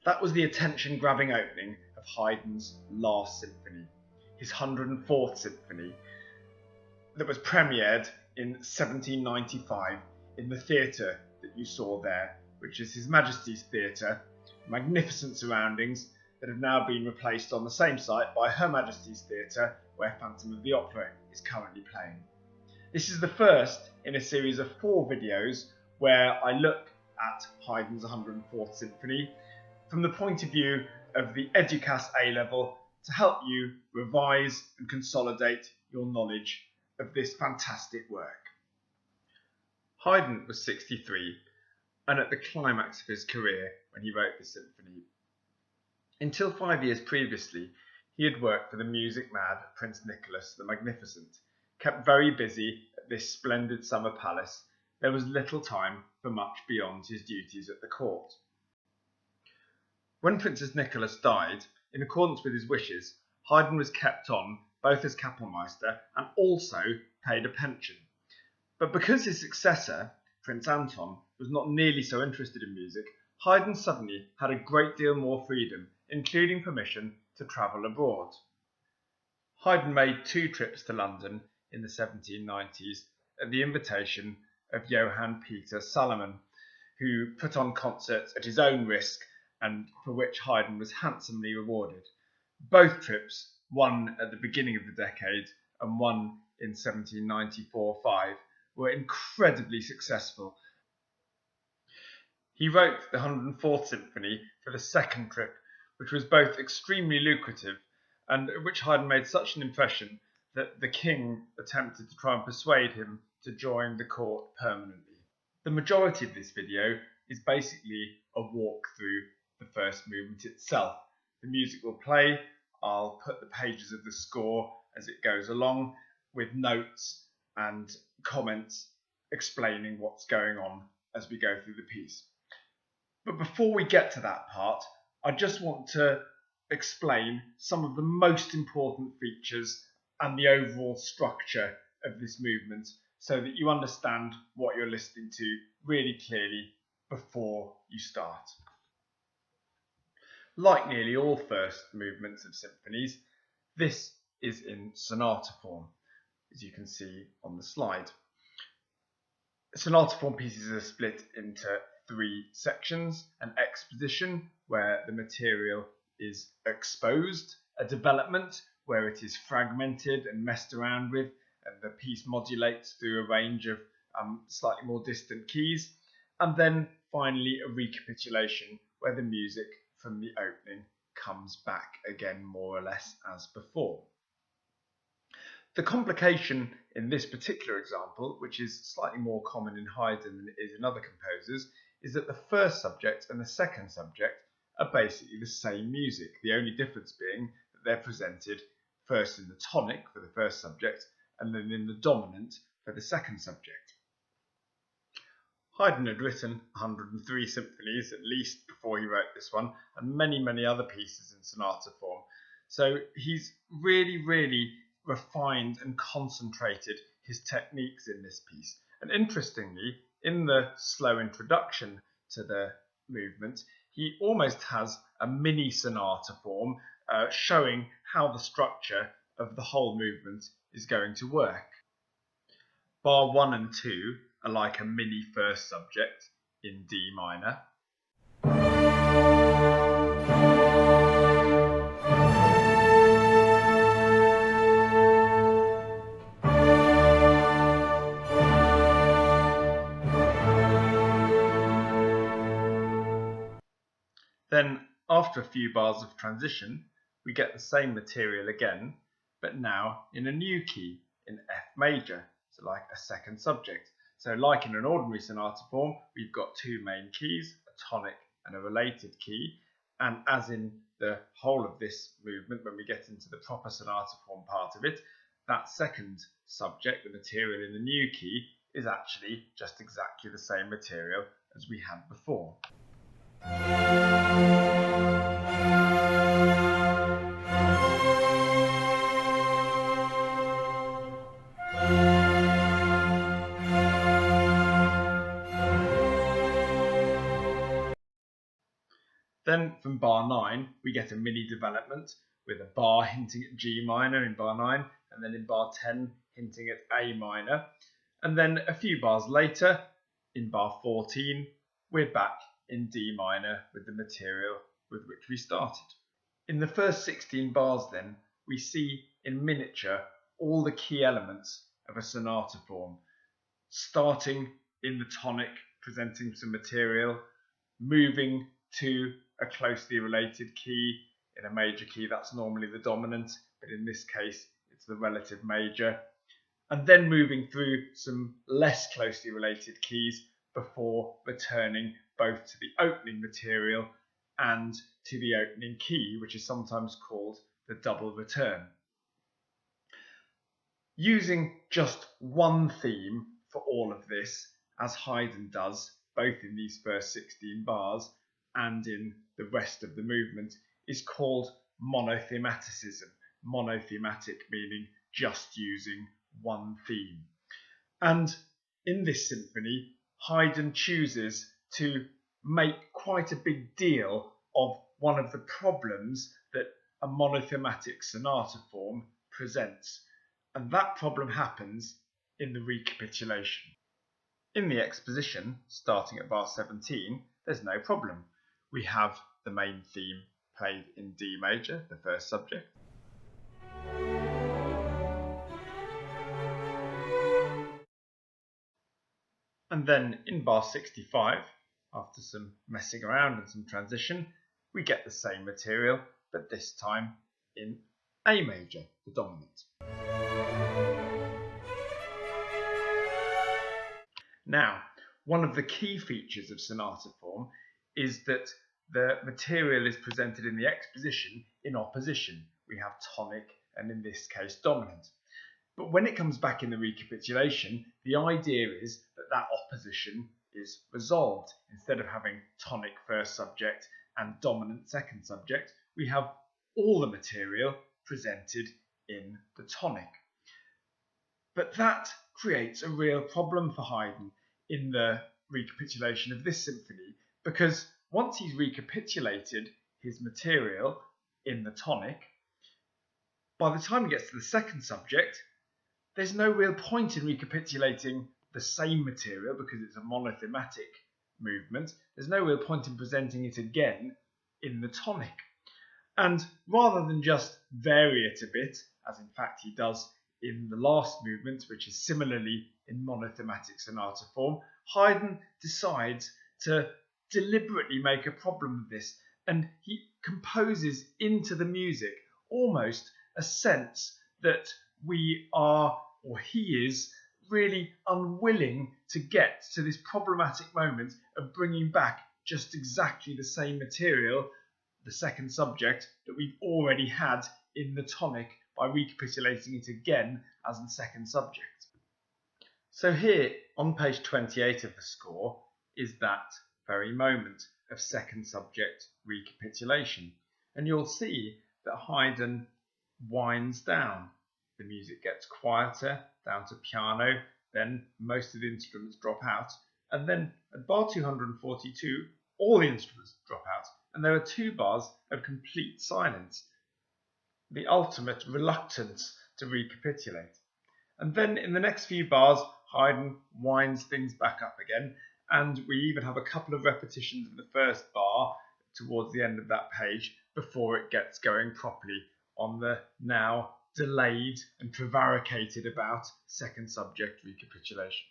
That was the attention-grabbing opening of Haydn's last symphony, his 104th symphony, that was premiered in 1795 in the theatre that you saw there, which is His Majesty's Theatre, magnificent surroundings that have now been replaced on the same site by Her Majesty's Theatre, where Phantom of the Opera is currently playing. This is the first in a series of 4 videos where I look at Haydn's 104th Symphony from the point of view of the Eduqas A Level to help you revise and consolidate your knowledge of this fantastic work. Haydn was 63 and at the climax of his career when he wrote the symphony. Until 5 years previously, he had worked for the music-mad Prince Nicholas the Magnificent. Kept very busy at this splendid summer palace, there was little time for much beyond his duties at the court. When Princess Nicholas died, in accordance with his wishes, Haydn was kept on both as Kapellmeister and also paid a pension. But because his successor, Prince Anton, was not nearly so interested in music, Haydn suddenly had a great deal more freedom, including permission to travel abroad. Haydn made 2 trips to London in the 1790s at the invitation of Johann Peter Salomon, who put on concerts at his own risk and for which Haydn was handsomely rewarded. Both trips, one at the beginning of the decade and one in 1794-5, were incredibly successful. He wrote the 104th Symphony for the second trip, which was both extremely lucrative and at which Haydn made such an impression that the king attempted to try and persuade him to join the court permanently. The majority of this video is basically a walk through the first movement itself. The music will play, I'll put the pages of the score as it goes along with notes and comments explaining what's going on as we go through the piece. But before we get to that part, I just want to explain some of the most important features and the overall structure of this movement so that you understand what you're listening to really clearly before you start. Like nearly all first movements of symphonies, this is in sonata form, as you can see on the slide. Sonata form pieces are split into 3 sections: an exposition, where the material is exposed, a development, where it is fragmented and messed around with, and the piece modulates through a range of slightly more distant keys, and then finally a recapitulation, where the music from the opening comes back again more or less as before. The complication in this particular example, which is slightly more common in Haydn than it is in other composers, is that the first subject and the second subject are basically the same music, the only difference being that they're presented first in the tonic for the first subject and then in the dominant for the second subject. Haydn had written 103 symphonies at least before he wrote this one, and many other pieces in sonata form. So he's really refined and concentrated his techniques in this piece. And interestingly, in the slow introduction to the movement, he almost has a mini sonata form showing how the structure of the whole movement is going to work. Bar 1 and 2 are like a mini first subject in D minor. Then, after a few bars of transition, we get the same material again, but now in a new key, in F major, so like a second subject. So like in an ordinary sonata form, we've got 2 main keys, a tonic and a related key, and as in the whole of this movement, when we get into the proper sonata form part of it, that second subject, the material in the new key, is actually just exactly the same material as we had before. Then from bar 9 we get a mini development with a bar hinting at G minor in bar 9, and then in bar 10 hinting at A minor. And then a few bars later, in bar 14, we're back in D minor with the material with which we started. In the first 16 bars then, we see in miniature all the key elements of a sonata form, starting in the tonic, presenting some material, moving to a closely related key. In a major key, that's normally the dominant, but in this case, it's the relative major. And then moving through some less closely related keys before returning both to the opening material and to the opening key, which is sometimes called the double return. Using just one theme for all of this, as Haydn does, both in these first 16 bars and in the rest of the movement, is called monothematicism. Monothematic meaning just using one theme. And in this symphony, Haydn chooses to make quite a big deal of one of the problems that a monothematic sonata form presents. And that problem happens in the recapitulation. In the exposition, starting at bar 17, there's no problem. We have the main theme played in D major, the first subject. And then in bar 65, after some messing around and some transition, we get the same material, but this time in A major, the dominant. Now, one of the key features of sonata form is that the material is presented in the exposition in opposition. We have tonic and in this case dominant. But when it comes back in the recapitulation, the idea is that that opposition is resolved. Instead of having tonic first subject and dominant second subject, we have all the material presented in the tonic. But that creates a real problem for Haydn in the recapitulation of this symphony, because once he's recapitulated his material in the tonic, by the time he gets to the second subject, there's no real point in recapitulating the same material because it's a monothematic movement. There's no real point in presenting it again in the tonic. And rather than just vary it a bit, as in fact he does in the last movement, which is similarly in monothematic sonata form, Haydn decides to deliberately make a problem of this, and he composes into the music almost a sense that we are, or he is, really unwilling to get to this problematic moment of bringing back just exactly the same material, the second subject, that we've already had in the tonic by recapitulating it again as the second subject. So here on page 28 of the score is that very moment of second subject recapitulation, and you'll see that Haydn winds down. The music gets quieter, down to piano, then most of the instruments drop out, and then at bar 242 all the instruments drop out, and there are 2 bars of complete silence, the ultimate reluctance to recapitulate. And then in the next few bars, Haydn winds things back up again, and we even have a couple of repetitions of the first bar towards the end of that page before it gets going properly on the now delayed and prevaricated about second subject recapitulation.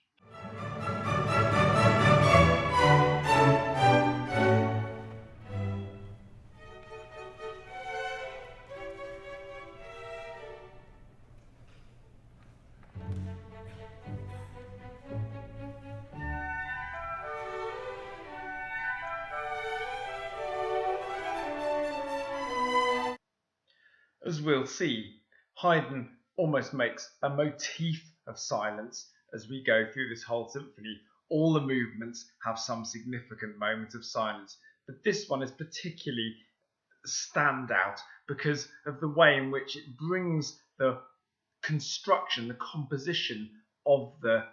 As we'll see, Haydn almost makes a motif of silence as we go through this whole symphony. All the movements have some significant moment of silence, but this one is particularly standout because of the way in which it brings the construction, the composition of the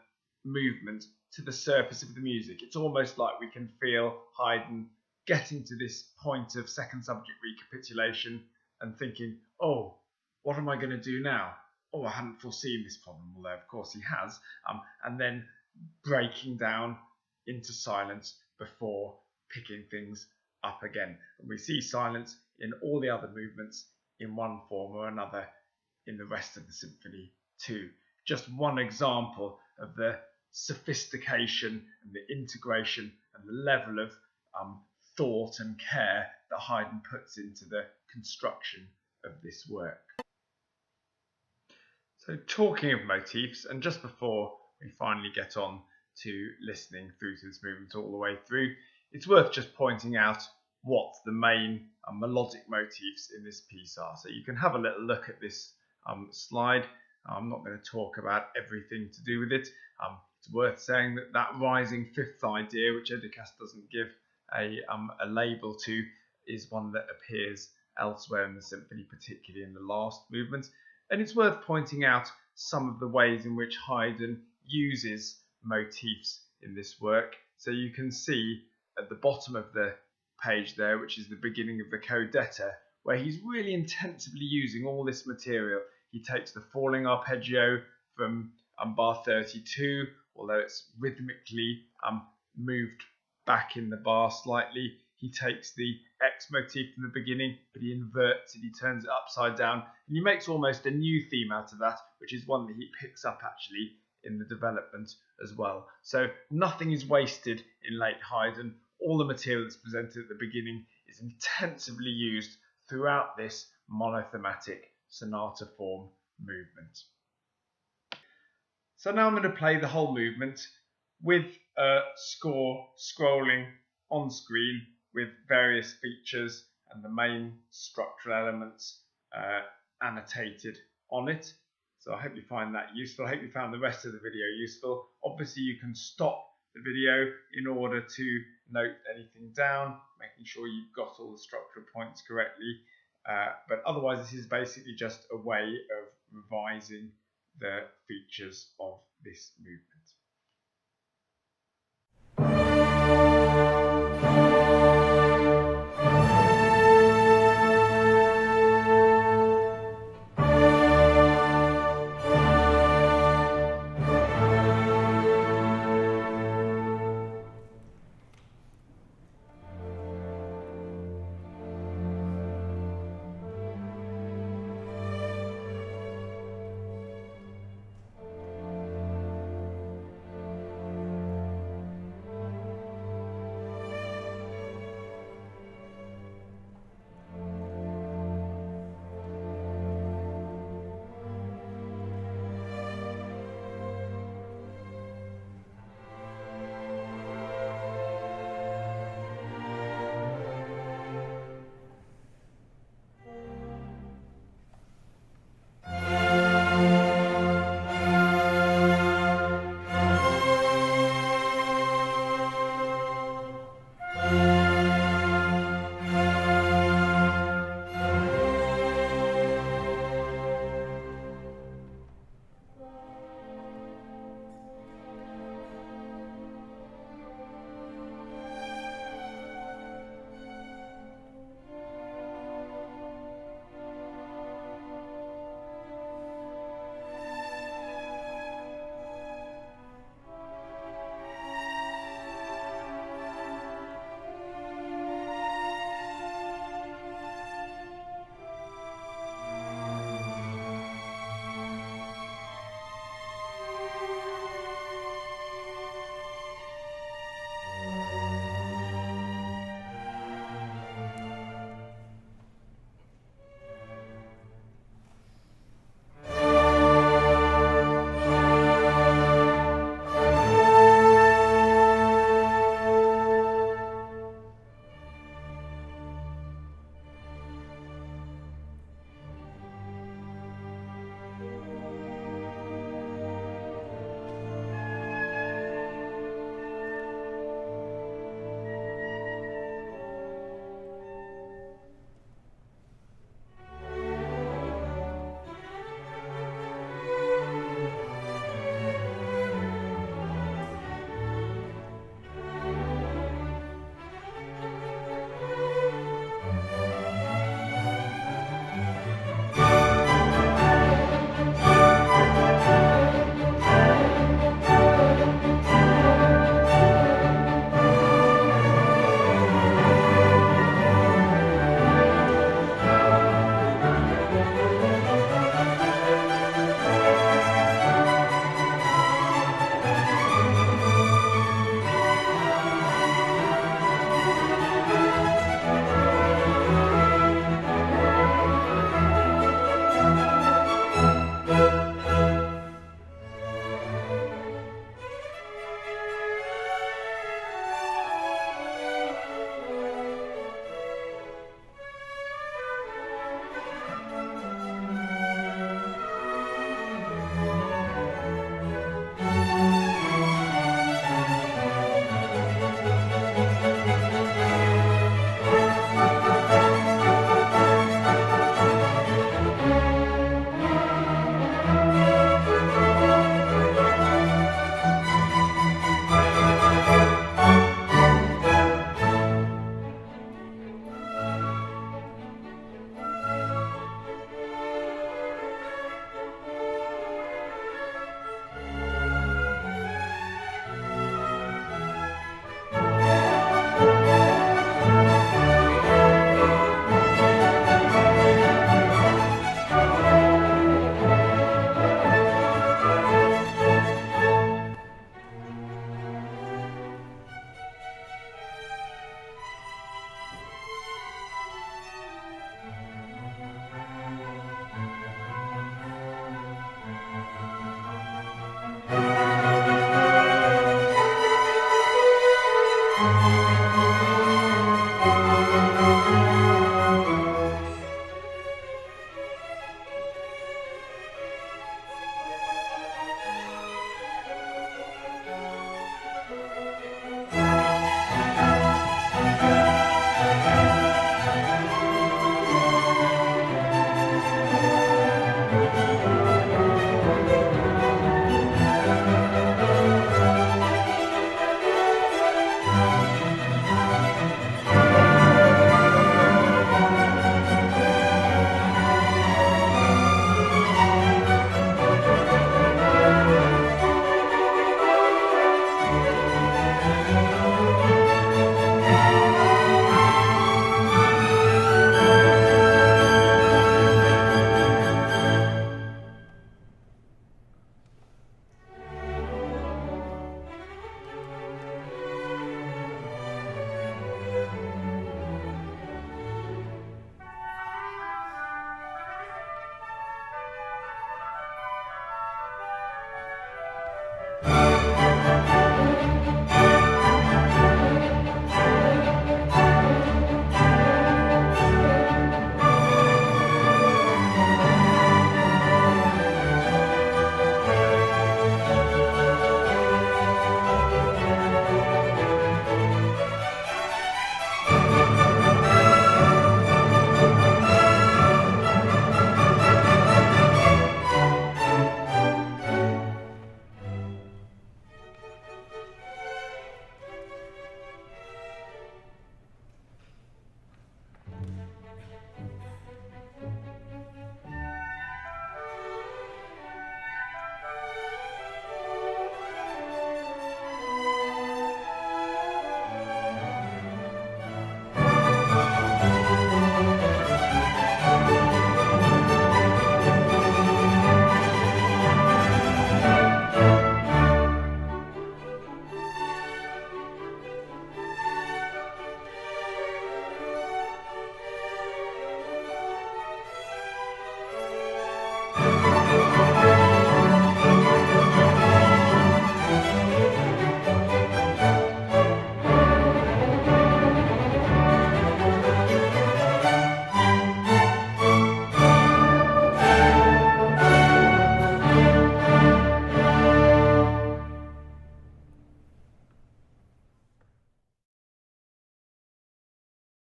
movement to the surface of the music. It's almost like we can feel Haydn getting to this point of second subject recapitulation and thinking, oh, what am I going to do now? Oh, I hadn't foreseen this problem, although of course he has, and then breaking down into silence before picking things up again. And we see silence in all the other movements in one form or another in the rest of the symphony too. Just one example of the sophistication and the integration and the level of thought and care that Haydn puts into the construction of this work. So talking of motifs, and just before we finally get on to listening through to this movement all the way through, it's worth just pointing out what the main melodic motifs in this piece are. So you can have a little look at this slide. I'm not going to talk about everything to do with it. It's worth saying that that rising fifth idea, which Eduqas doesn't give a label to, is one that appears elsewhere in the symphony, particularly in the last movement. And it's worth pointing out some of the ways in which Haydn uses motifs in this work. So you can see at the bottom of the page there, which is the beginning of the codetta, where he's really intensively using all this material. He takes the falling arpeggio from bar 32, although it's rhythmically moved back in the bar slightly. He takes the X motif from the beginning, but he inverts it, he turns it upside down, and he makes almost a new theme out of that, which is one that he picks up actually in the development as well. So nothing is wasted in late Haydn. All the material that's presented at the beginning is intensively used throughout this monothematic sonata form movement. So now I'm going to play the whole movement with a score scrolling on screen with various features and the main structural elements annotated on it. So I hope you find that useful. I hope you found the rest of the video useful. Obviously you can stop the video in order to note anything down, making sure you've got all the structural points correctly. But otherwise this is basically just a way of revising the features of this movement.